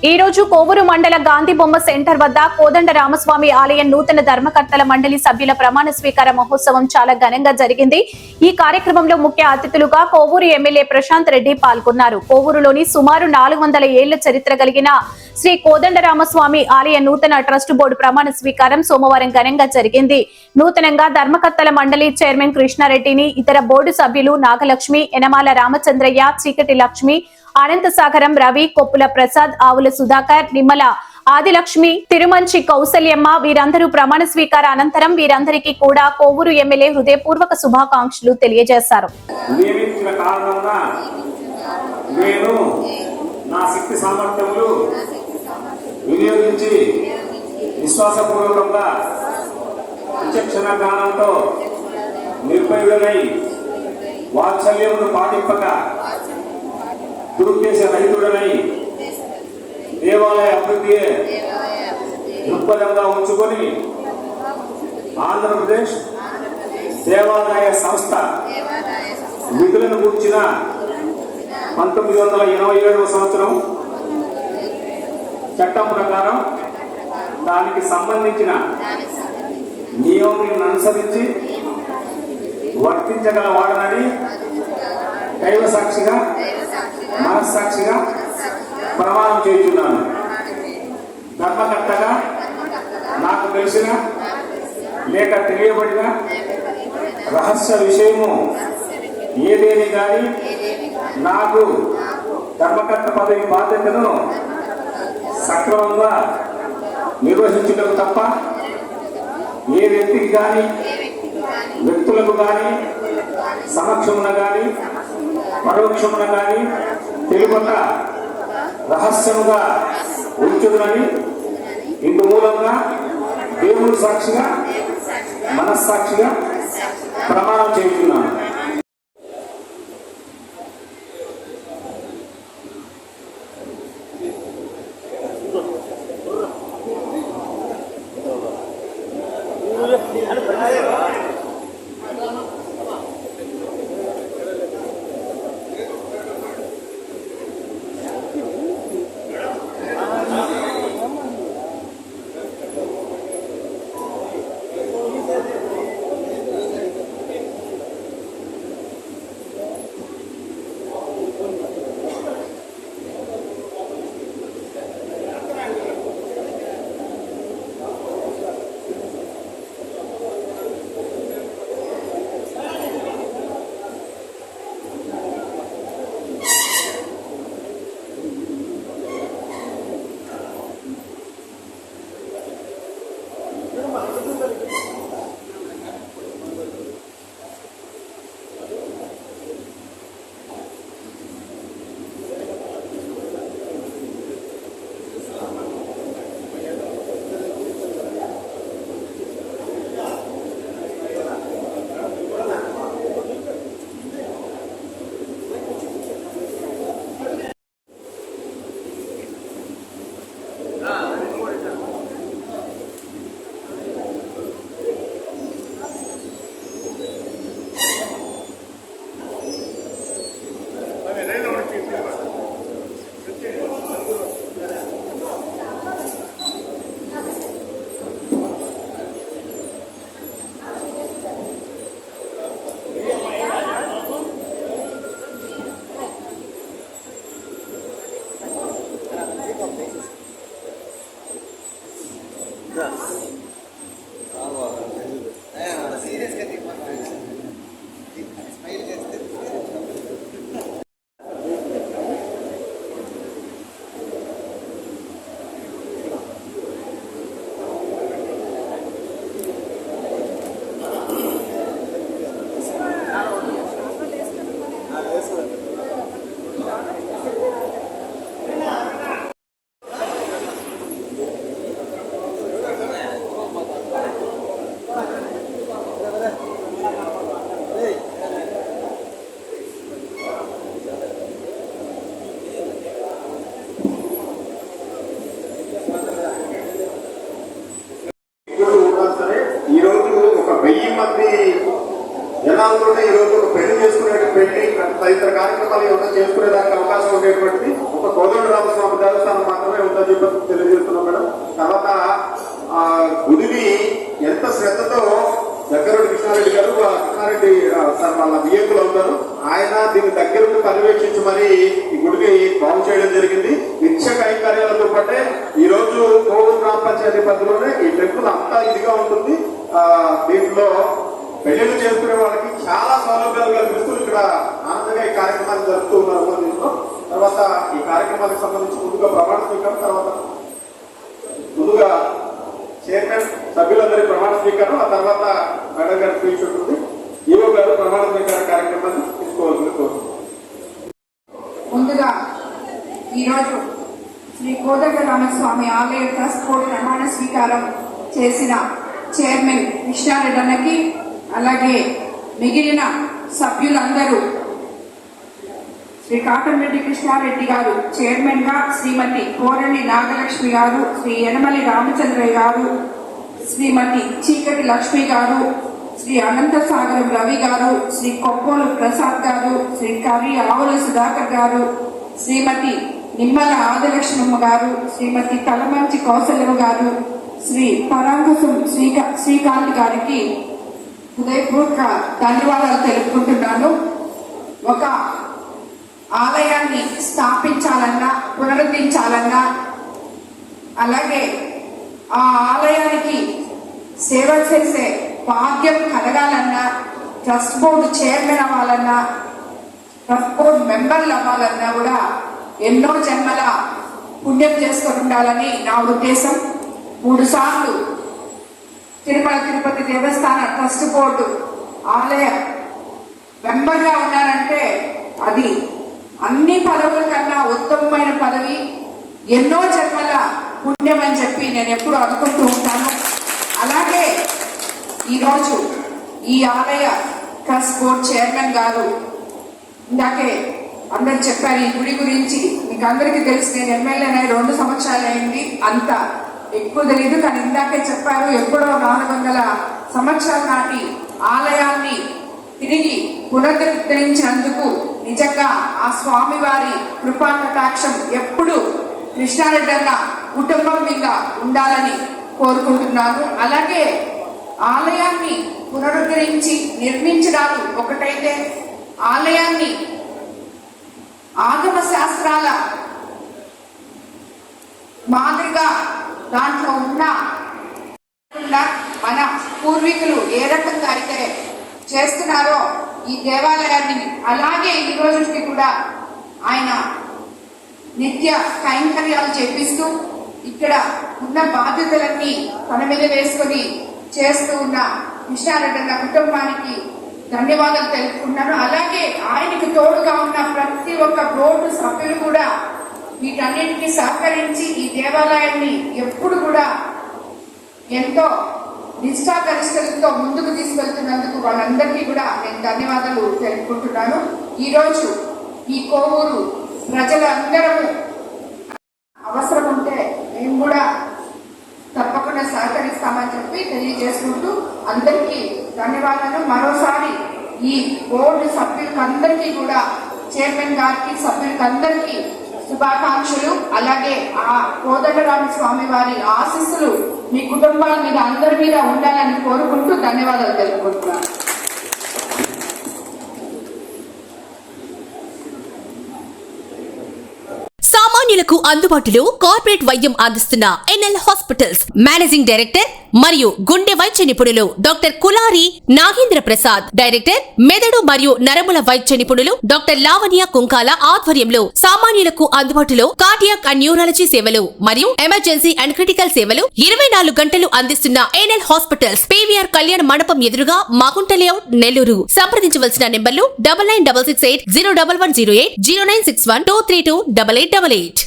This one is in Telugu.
ఈ రోజు కోవూరు మండల గాంధీ బొమ్మ సెంటర్ వద్ద కోదండ రామస్వామి ఆలయం నూతన ధర్మకర్తల మండలి సభ్యుల ప్రమాణ స్వీకార మహోత్సవం చాలా ఘనంగా జరిగింది. ఈ కార్యక్రమంలో ముఖ్య అతిథులుగా కోవూరు ఎమ్మెల్యే ప్రశాంత్ రెడ్డి పాల్గొన్నారు. కోవూరులోని సుమారు 400 ఏళ్ల చరిత్ర కలిగిన శ్రీ కోదండ రామస్వామి ఆలయ నూతన ట్రస్ట్ బోర్డు ప్రమాణ స్వీకారం సోమవారం ఘనంగా జరిగింది. నూతనంగా ధర్మకర్తల మండలి చైర్మన్ కృష్ణారెడ్డిని, ఇతర బోర్డు సభ్యులు నాగలక్ష్మి, ఎనమాల రామచంద్రయ్య, చీకటి లక్ష్మి, అనంతసాగరం రవి, కొప్పుల ప్రసాద్, ఆవుల సుధాకర్, నిమ్మల ఆదిలక్ష్మి, తిరుమంచి కౌసల్యమ్మ వీరందరూ ప్రమాణ స్వీకార అనంతరం వీరందరికీ కూడా కోవూరు ఎమ్మెల్యే హృదయపూర్వక శుభాకాంక్షలు తెలియజేశారు. వినియోగించి విశ్వాసపూర్వకంగా విచక్షణ జ్ఞానంతో నిర్భయుడనై వాత్సల్యమును పాటింపక దురుద్దేశ రహితుడనై దేవాలయ అభివృద్ధి దృక్పథంగా ఉంచుకొని ఆంధ్రప్రదేశ్ దేవాదాయ సంస్థ విధులను గుర్చిన 1987వ సంవత్సరం చట్టం ప్రకారం దానికి సంబంధించిన నియమాలను అనుసరించి వర్తించగల వాడనని దైవ సాక్షిగా మనస్సాక్షిగా ప్రమాణం చేస్తున్నాను. ధర్మకర్తగా నాకు తెలిసిన లేక తెలియబడిన రహస్య విషయము ఏదేని కానీ నాకు ధర్మకర్త పదవి బాధ్యతను సక్రమంగా నిర్వహించడం తప్ప ఏ వ్యక్తికి కానీ వ్యక్తులకు కానీ సమక్షమున కానీ పరోక్షమున కానీ తెలుపక రహస్యముగా ఉంచుదని ఇందు మూలంగా దేవుడి సాక్షిగా మనస్సాక్షిగా ప్రమాణం చేస్తున్నాను. జనాలతోనే ఈ రోజు ఒక పెళ్లి చేసుకునే పెళ్లి తదితర కార్యక్రమాలు ఏమైనా చేసుకునేదానికి అవకాశం ఉండేటువంటిది ఒక కోదండరామస్వామి దేవస్థానం మాత్రమే ఉందని చెప్పి తెలియజేస్తున్నాం మేడం. తర్వాత ఆ గుడిని ఎంత శ్రద్ధతో దగ్గరుండి కృష్ణారెడ్డి గారు కృష్ణారెడ్డి సార్ వాళ్ళ బియ్యంకులు అవుతారు, ఆయన దీన్ని దగ్గరుండి పర్యవేక్షించి మరి ఈ గుడిని బాగు చేయడం జరిగింది. నిత్య కైంకర్యాలతో పాటే ఈ రోజు కోవూరు గ్రామ పంచాయతీ పరిధిలోనే ఈ టెంపుల్ అంతా ఇదిగా ఉంటుంది. దీంట్లో పెళ్లిళ్ళు చేసుకునే వాళ్ళకి చాలా సౌలభ్యాలు కల్పిస్తూ ఇక్కడ ఆనందంగా ఈ కార్యక్రమాన్ని జరుపుతూ ఉన్నారు. దీంట్లో తర్వాత ఈ కార్యక్రమానికి సంబంధించి ముందుగా ప్రమాణ స్వీకారం, తర్వాత ముందుగా చైర్మన్ సభ్యులందరి ప్రమాణ స్వీకారం, ఆ తర్వాత మేడం గారి స్పీచ్ ఉంటుంది. ఈవో గారు ప్రమాణ స్వీకార కార్యక్రమాన్ని తీసుకోవాల్సింది కోరుతున్నాం. ముందుగా ఈరోజు శ్రీ కోదండరామస్వామి ఆలయ ట్రస్ట్ బోర్డు ప్రమాణ స్వీకారం చేసిన చైర్మన్ కృష్ణారెడ్డి అన్నకి, అలాగే మిగిలిన సభ్యులందరూ శ్రీ కాటంరెడ్డి కృష్ణారెడ్డి గారు చైర్మన్ గా, శ్రీమతి కోరని నాగలక్ష్మి గారు, శ్రీ యనమలి రామచంద్రయ్య గారు, శ్రీమతి చీకటి లక్ష్మి గారు, శ్రీ అనంతసాగరం రవి గారు, శ్రీ కొప్పోలు ప్రసాద్ గారు, శ్రీ కర్రి ఆవుల సుధాకర్ గారు, శ్రీమతి నిమ్మల ఆదిలక్ష్మమ్మ గారు, శ్రీమతి తలమంచి కౌశల్యమ్మ గారు, శ్రీ పరాంకుశం శ్రీకాంత్ గారికి హృదయపూర్వక ధన్యవాదాలు తెలుపుకుంటున్నాను. ఒక ఆలయాన్ని స్థాపించాలన్నా, పునరుద్ధరించాలన్నా, అలాగే ఆ ఆలయానికి సేవ చేసే భాగ్యం కలగాలన్నా, ట్రస్ట్ బోర్డు చైర్మన్ అవ్వాలన్నా, ట్రస్ట్ బోర్డు మెంబర్లు అవ్వాలన్నా కూడా ఎన్నో జన్మల పుణ్యం చేసుకొని ఉండాలని నా ఉద్దేశం. 3 సార్లు తిరుమల తిరుపతి దేవస్థాన ట్రస్ట్ బోర్డు ఆలయ మెంబర్గా ఉన్నారంటే అది అన్ని పదవుల కన్నా ఉత్తమమైన పదవి, ఎన్నో జన్మల పుణ్యం అని చెప్పి నేను ఎప్పుడు అనుకుంటూ ఉంటాను. అలాగే ఈరోజు ఈ ఆలయ ట్రస్ట్ బోర్డ్ చైర్మన్ గారు ఇందాకే అందరు చెప్పారు ఈ గుడి గురించి. మీకు అందరికీ తెలుసు, నేను ఎమ్మెల్యేనై 2 సంవత్సరాలు అయింది, అంత ఎక్కువ తెలియదు. కానీ ఇందాకే చెప్పారు, ఎప్పుడో 400 సంవత్సరాల నాటి ఆలయాన్ని తిరిగి పునరుద్ధరించినందుకు నిజంగా ఆ స్వామివారి కృపా కటాక్షం ఎప్పుడు కృష్ణారెడ్డి అన్న కుటుంబం మీద ఉండాలని కోరుకుంటున్నాను. అలాగే ఆలయాన్ని పునరుద్ధరించి నిర్మించడాలు ఒకటైతే, ఆలయాన్ని ఆగమ శాస్త్రాల మాదిరిగా దాంట్లో ఉన్న మన పూర్వీకులు ఏ రకంగా అయితే చేస్తున్నారో ఈ దేవాలయాన్ని అలాగే ఈ రోజుకి కూడా ఆయన నిత్య కైంకర్యాలు చేపిస్తూ ఇక్కడ ఉన్న బాధ్యతలన్నీ తన మీద వేసుకొని చేస్తూ ఉన్న కృష్ణారెడ్డి అన్న కుటుంబానికి ధన్యవాదాలు తెలుపుకున్నాను. అలాగే ఆయనకు తోడుగా ఉన్న ప్రతి ఒక్క బోర్డు సభ్యులు కూడా వీటన్నిటికీ సహకరించి ఈ దేవాలయాన్ని ఎప్పుడు కూడా ఎంతో నిష్ఠాగరిష్టలతో ముందుకు తీసుకెళ్తున్నందుకు వాళ్ళందరికీ కూడా నేను ధన్యవాదాలు తెలుపుకుంటున్నాను. ఈరోజు ఈ కోవూరు ప్రజలందరూ అవసరం ఉంటే మేము కూడా తప్పకుండా సహకరిస్తామని చెప్పి తెలియజేసుకుంటూ అందరికీ ధన్యవాదాలు. మరోసారి ఈ బోర్డు సభ్యులందరికీ కూడా, చైర్మన్ గారికి, సభ్యులందరికీ శుభాకాంక్షలు. అలాగే ఆ కోదండరామస్వామి వారి ఆశీస్సులు మీ కుటుంబాల మీద అందరి మీద ఉండాలని కోరుకుంటూ ధన్యవాదాలు తెలుపుకుంటున్నాను. సామాన్యులకు అందుబాటులో కార్పొరేట్ వైద్యం అందిస్తున్న ఎన్ఎల్ హాస్పిటల్స్ మేనేజింగ్ డైరెక్టర్ మరియు గుండె వైద్య నిపుణులు డాక్టర్ కులారి నాగేంద్ర ప్రసాద్, డైరెక్టర్ మెదడు మరియు నరముల వైద్య నిపుణులు డాక్టర్ లావణ్య కుంకాల ఆధ్వర్యంలో సామాన్యులకు అందుబాటులో కార్డియాక్ అండ్ న్యూరాలజీ సేవలు మరియు ఎమర్జెన్సీ అండ్ క్రిటికల్ సేవలు 24 గంటలు అందిస్తున్న ఎన్ఎల్ హాస్పిటల్స్ పీవీఆర్ కళ్యాణ మండపం ఎదురుగా మాగుంట లేఅవుట్, నెల్లూరు. సంప్రదించవలసిన నెంబర్లు 9966801108, 0961232888.